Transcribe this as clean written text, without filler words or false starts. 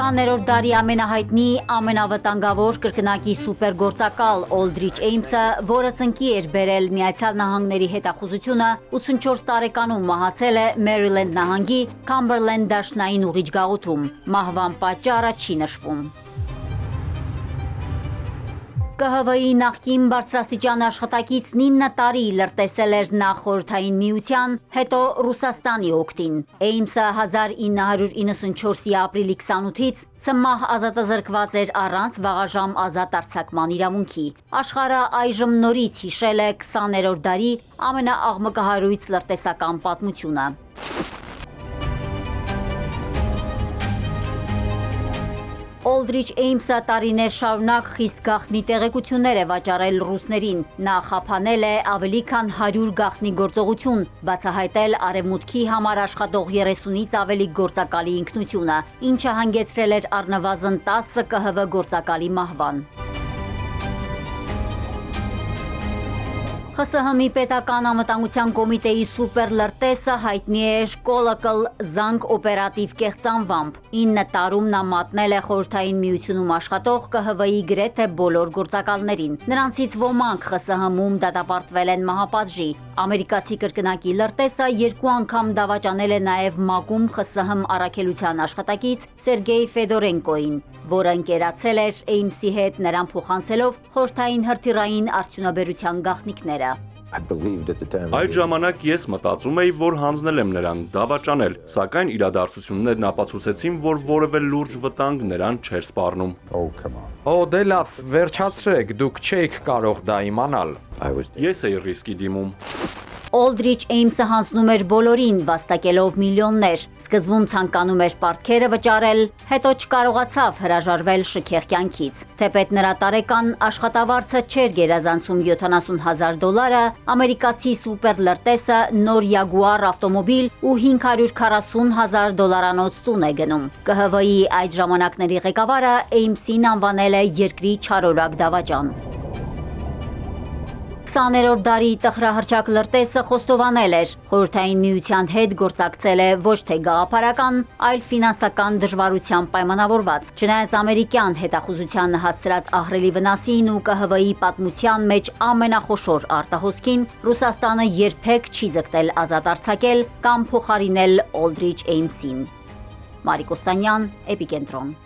20-րդ դարի ամենահայտնի, ամենավտանգավոր կրկնակի սուպերգործակալ Օլդրիչ Էյմսը, որը ծնկի էր բերել Միացյալ Նահանգների հետախուզությունը, 84 տարեկանում մահացել է Մերիլենդ նահանգի Քամբերլենդ դաշնային ուղիչ գաղութում։ Մահվան պատճառը չի նշվում։ ԿՀՎ-ի նախկին բարձրաստիճան աշխատակից 9 տարի լրտեսել էր նախ Խորհրդային Միության, հետո Ռուսաստանի օգտին։ Էյմսը 1994-ի ապրիլի 28-ից ցմահ ազատազրկված էր առանց վաղաժամ ազատ արձակման իրավունքի։ Աշխարհը այժմ նորից հիշել է 20-րդ դարի ամենաաղմկահարույց լրտեսական պատմությունը։ Օլդրիչ Էյմսը տարիներ շարունակ խիստ գաղտնի տեղեկություններ է վաճառել ռուսներին։ Նա խափանել է ավելի քան 100 գաղտնի գործողություն, բացահայտել Արևմուտքի համար աշխատող 30-ից ավելի գործակալի ինքնությունը, ինչը հանգեցրել էր առնվազն 10 ԿՀՎ գործակալի մահվան։ ԽՍՀՄ-ի պետական անվտանգության կոմիտեի սուպեր լրտեսը հայտնի էր Կոլոկլ զանգ օպերատիվ կեղծանվամբ։ 9 տարում նա մատնել է Խորհրդային Միությունում աշխատող ԿՀՎ-ի գրեթե բոլոր գործակալներին։ Նրանցից ոմանք ԽՍՀՄ-ում դատապարտվել են մահապատժի։ Ամերիկացի կրկնակի լրտեսը 2 անգամ դավաճանել է նաև ՄԱԿ-ում ԽՍՀՄ առաքելության աշխատակից Սերգեյ Ֆեդորենկոին, որը ընկերացել էր Էյմսի հետ, նրան փոխանցելով խորհրդային հրթիռային արդյունաբերության գաղտնիքները։ Այդ ժամանակ ես մտածում էի, որ հանձնել եմ նրան, դավաճանել, սակայն իրադարձություններն ապացուցեցին, որ որևէ լուրջ վտանգ նրան չէր սպառնում։ Օ, դե լավ, վերջացրեք, դուք չէիք կարող դա իմանալ։ Ես էի ռիսկի դիմում։ Օլդրիչ Էյմսը հանձնում էր բոլորին, վաստակելով միլիոններ։ Սկզբում ցանկանում էր պարտքերը վճարել, հետո չկարողացավ հրաժարվել շքեղ կյանքից։ Թեպետ նրա տարեկան աշխատավարձը չէր գերազանցում $70,000, ամերիկացի սուպեր լրտեսը նոր Jaguar ավտոմոբիլ ու $540,000 տուն է գնում։ ԿՀՎ-ի այդ ժամանակների ղեկավարը Էյմսին անվանել է երկրի չարորակ դավաճան։ 20-րդ դարի տխրահռչակ լրտեսը խոստովանել էր, Խորհրդային Միության հետ գործակցել է ոչ թե գաղափարական, այլ ֆինանսական դժվարությամբ պայմանավորված։ Չնայած ամերիկյան հետախուզությանը հասցրած ահռելի վնասին ու ԿՀՎ-ի պատմության մեջ ամենախոշոր արտահոսքին, Ռուսաստանը երբեք չի ձգտել ազատ արձակել կամ փոխարինել Օլդրիչ Էյմսին։ Մարիկ Օստանյան, Էպիկենտրոն։